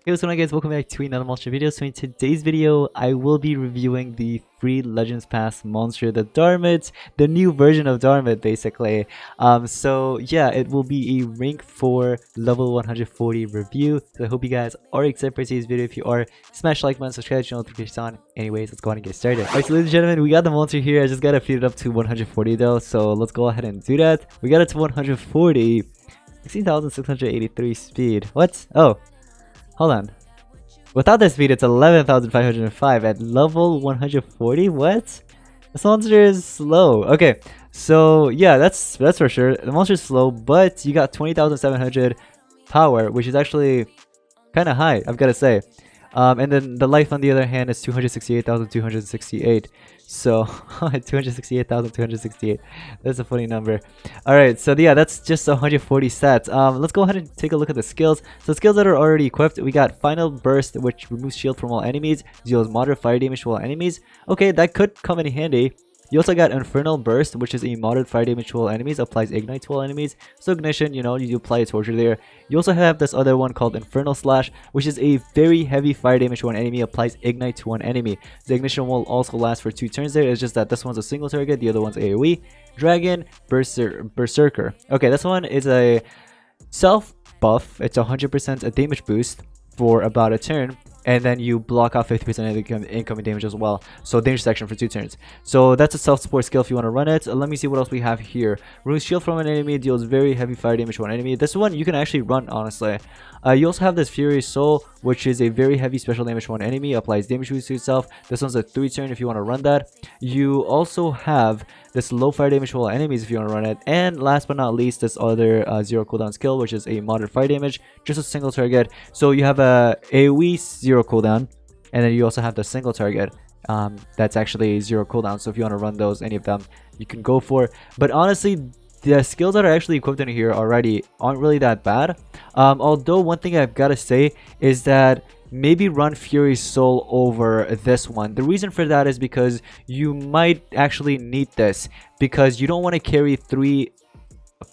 Hey, what's going on guys, welcome back to another monster video. So in today's video, I will be reviewing the free Legends Pass monster, the Darmith, the new version of Darmith basically. So yeah, it will be a rank 4 level 140 review. So I hope you guys are excited for today's video. If you are, smash like button, subscribe, channel notifications on. Anyways, let's go ahead and get started. Alright, so ladies and gentlemen, we got the monster here. I just gotta feed it up to 140 though, so let's go ahead and do that. We got it to 140, 16,683 speed. What? Oh, hold on. Without the speed, it's 11,505 at level 140. What? This monster is slow. Okay, so yeah, that's for sure. The monster is slow, but you got 20,700 power, which is actually kind of high, I've got to say. And then the life on the other hand is 268,268. So 268,268. That's a funny number. Alright, so yeah, that's just 140 stats. Let's go ahead and take a look at the skills. So skills that are already equipped, we got Final Burst, which removes shield from all enemies, deals moderate fire damage to all enemies. Okay, that could come in handy. You also got Infernal Burst, which is a moderate fire damage to all enemies, applies Ignite to all enemies. So Ignition, you know, you apply a torture there. You also have this other one called Infernal Slash, which is a very heavy fire damage to an enemy, applies Ignite to one enemy. The Ignition will also last for 2 turns there. It's just that this one's a single target, the other one's AoE. Dragon Berserker. Okay, this one is a self buff. It's 100% a damage boost for about a turn. And then you block off 50% of the incoming damage as well. So danger section for 2 turns. So that's a self-support skill if you want to run it. Let me see what else we have here. Removes shield from an enemy, deals very heavy fire damage to an enemy. This one you can actually run, honestly. You also have this Fury Soul, which is a very heavy special damage to an enemy, applies damage boost to itself. This one's a 3 turn if you want to run that. You also have this low fire damage to all enemies if you want to run it. And last but not least, this other 0 cooldown skill, which is a moderate fire damage, just a single target. So you have a AoE 0 cooldown, and then you also have the single target that's actually 0 cooldown. So if you want to run those, any of them, you can go for. But honestly, the skills that are actually equipped in here already aren't really that bad. Although one thing I've got to say is that maybe run Fury Soul over this one. The reason for that is because you might actually need this, because you don't want to carry 3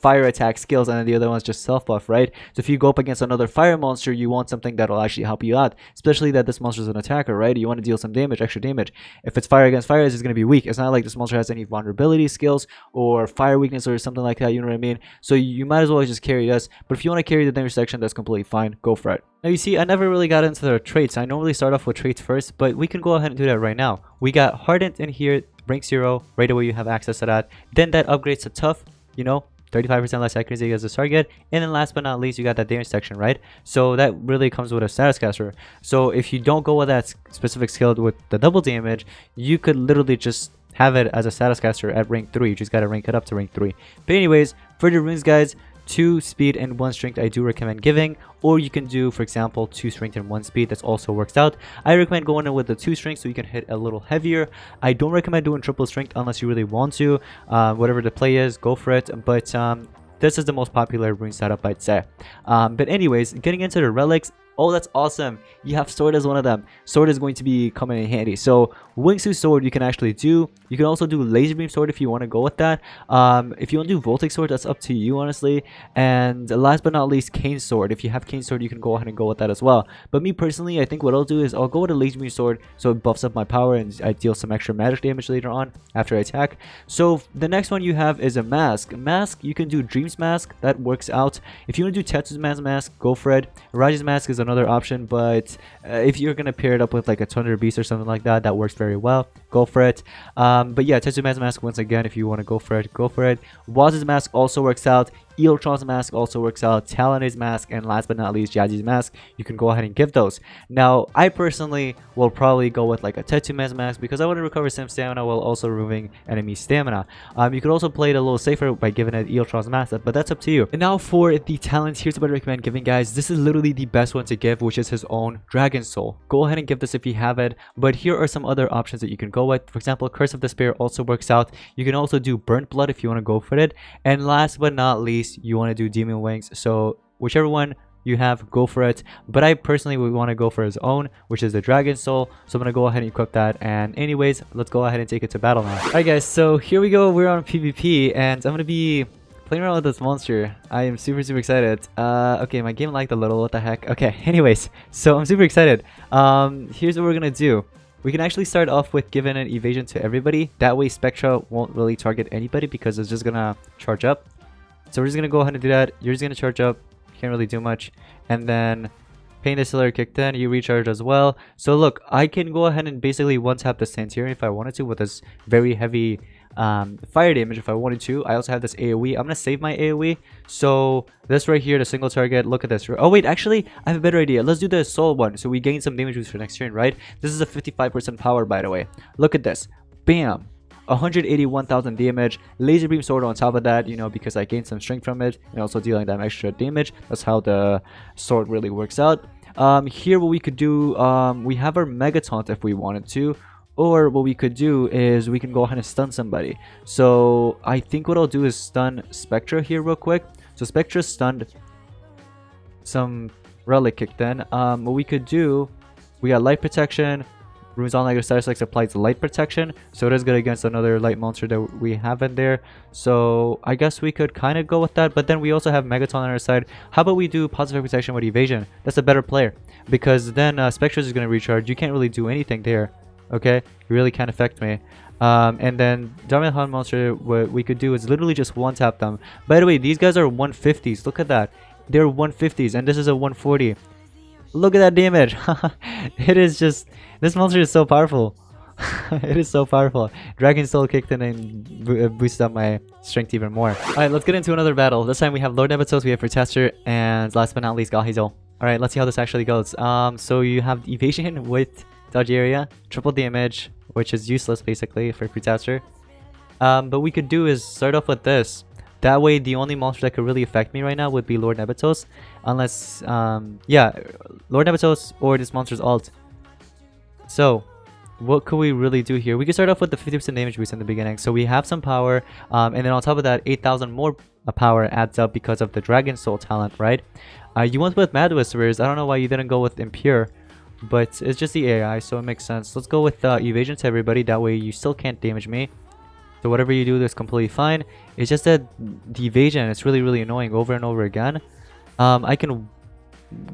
fire attack skills and then the other one's just self buff, right? So if you go up against another fire monster, you want something that'll actually help you out, especially that this monster is an attacker, right? You want to deal some damage, extra damage. If it's fire against fire, it's going to be weak. It's not like this monster has any vulnerability skills or fire weakness or something like that, you know what I mean? So you might as well just carry this. But if you want to carry the damage section, that's completely fine, go for it. Now you see, I never really got into the traits. I normally start off with traits first, but we can go ahead and do that right now. We got Hardened in here, rank 0, right away you have access to that. Then that upgrades to Tough, you know, 35% less accuracy against the target. And then last but not least, you got that damage section, right? So that really comes with a status caster. So if you don't go with that specific skill with the double damage, you could literally just have it as a status caster at rank 3. You just got to rank it up to rank 3. But anyways, for the runes, guys, 2 speed and 1 strength I do recommend giving, or you can do, for example, 2 strength and 1 speed. That also works out. I recommend going in with the 2 strength so you can hit a little heavier. I don't recommend doing triple strength unless you really want to. Whatever the play is, go for it. But this is the most popular rune setup, I'd say. But anyways, getting into the relics. Oh, that's awesome. You have Sword as one of them. Sword is going to be coming in handy. So Wingsuit Sword you can actually do. You can also do Laser Beam Sword if you want to go with that. If you want to do Voltic Sword, that's up to you, honestly. And last but not least, Cane Sword. If you have Cane Sword, you can go ahead and go with that as well. But me personally, I think what I'll do is I'll go with a Laser Beam Sword so it buffs up my power and I deal some extra magic damage later on after I attack. So the next one you have is a Mask. Mask, you can do Dream's Mask. That works out. If you want to do Tetsu's Mask, go for it. Raja's Mask is another option, but if you're gonna pair it up with like a Thunder Beast or something like that, that works very well, go for it. But yeah, Tetsu's Mask, once again, if you want to go for it, go for it. Waz's Mask also works out. Eotron's Mask also works out. Talon's Mask, and last but not least, Jaji's Mask. You can go ahead and give those. Now, I personally will probably go with like a Tetsu's Mask because I want to recover some stamina while also removing enemy stamina. You could also play it a little safer by giving it Eotron's Mask, but that's up to you. And now for the talents, here's what I recommend giving, guys. This is literally the best one to give, which is his own Dragon Soul. Go ahead and give this if you have it, but here are some other options that you can go with. For example, Curse of Despair also works out. You can also do Burnt Blood if you want to go for it. And last but not least, you want to do Demon Wings. So whichever one you have, go for it. But I personally would want to go for his own, which is the Dragon Soul. So I'm going to go ahead and equip that. And anyways, let's go ahead and take it to battle now. Alright guys, so here we go. We're on PvP and I'm going to be playing around with this monster. I am super excited. Okay, my game lagged a little. What the heck? Okay, anyways, so I'm super excited. Here's what we're gonna do. We can actually start off with giving an evasion to everybody. That way Spectra won't really target anybody because it's just gonna charge up. So we're just gonna go ahead and do that. You're just gonna charge up. Can't really do much. And then Pain Distiller kicked in. You recharge as well. So look, I can go ahead and basically one-tap the Santerian if I wanted to with this very heavy fire damage if I wanted to. I also have this AoE. I'm gonna save my AoE. So this right here, the single target. Look at this. Oh wait, actually I have a better idea. Let's do the soul one so we gain some damage boost for next turn, right? This is a 55% power, by the way. Look at this. Bam, 181,000 damage. Laser beam sword on top of that, you know, because I gained some strength from it and also dealing that extra damage. That's how the sword really works out. Here what we could do, we have our mega taunt if we wanted to. Or what we could do is we can go ahead and stun somebody. So I think what I'll do is stun Spectra here real quick. So Spectra stunned. Some relic kicked in. What we could do, we got light protection. Runes on like status like applies light protection. So it is good against another light monster that we have in there. So I guess we could kind of go with that. But then we also have Megaton on our side. How about we do positive protection with evasion? That's a better player. Because then Spectra is going to recharge. You can't really do anything there. Okay, it really can't affect me. And then Darmith monster, what we could do is literally just one tap them. By the way, these guys are 150s. Look at that. They're 150s and this is a 140. Look at that damage. It is just, this monster is so powerful. It is so powerful. Dragon Soul kicked in and boosted up my strength even more. Alright, let's get into another battle. This time we have Lord Nebetos, we have Protester, and last but not least Galhazel. Alright, let's see how this actually goes. So you have evasion with dodge area, triple damage, which is useless basically for Protester. But we could do is start off with this. That way the only monster that could really affect me right now would be Lord Nebetos. Unless, yeah, Lord Nebetos or this monster's ult. So, what could we really do here? We could start off with the 50% damage boost in the beginning. So we have some power, and then on top of that, 8,000 more power adds up because of the Dragon Soul talent, right? You went with Mad Whisperers. I don't know why you didn't go with Impure. But it's just the AI, so it makes sense. Let's go with evasion to everybody. That way you still can't damage me. So whatever you do is completely fine. It's just that the evasion is really annoying over and over again. I can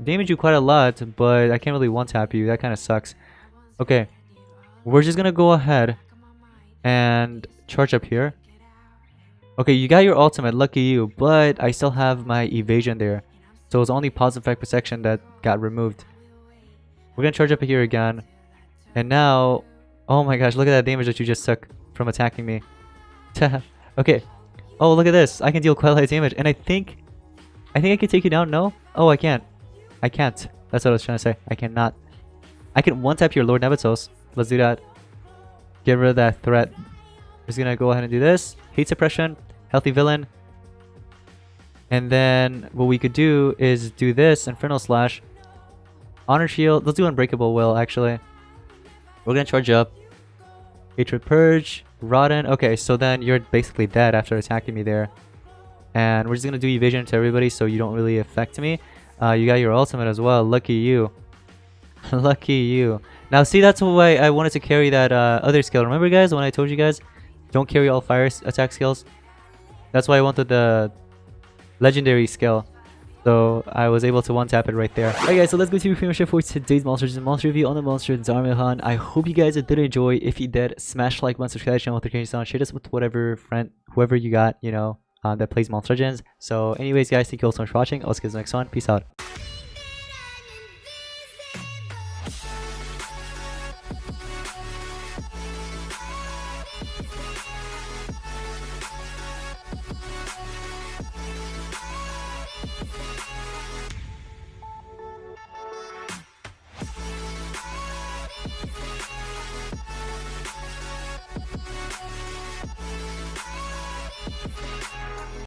damage you quite a lot, but I can't really one-tap you. That kind of sucks. Okay, we're just gonna go ahead and charge up here. Okay, you got your ultimate, lucky you, but I still have my evasion there. So it's only positive effect protection that got removed. We're gonna charge up here again. And now, oh my gosh, look at that damage that you just took from attacking me. Okay. Oh, look at this. I can deal quite a lot of damage. And I think I can take you down. No? Oh, I can't. I can't. That's what I was trying to say. I cannot. I can one-tap your Lord Nebetos. Let's do that. Get rid of that threat. Just gonna go ahead and do this. Hate suppression. Healthy villain. And then what we could do is do this. Infernal Slash. Honor Shield. Let's do Unbreakable Will, actually. We're gonna charge up. Hatred Purge. Rotten. Okay, so then you're basically dead after attacking me there. And we're just gonna do evasion to everybody so you don't really affect me. You got your ultimate as well. Lucky you. Lucky you. Now see, that's why I wanted to carry that other skill. Remember guys when I told you guys don't carry all fire attack skills? That's why I wanted the legendary skill. So I was able to one-tap it right there. Alright guys, so let's go to pretty much it for today's monsters and monster review on the monster Darmith. I hope you guys did enjoy. If you did, smash like button, subscribe to the channel with the notification sound, share this with whatever friend, whoever you got, you know, that plays Monster Legends. So anyways guys, thank you all so much for watching. I'll see you guys next one. Peace out.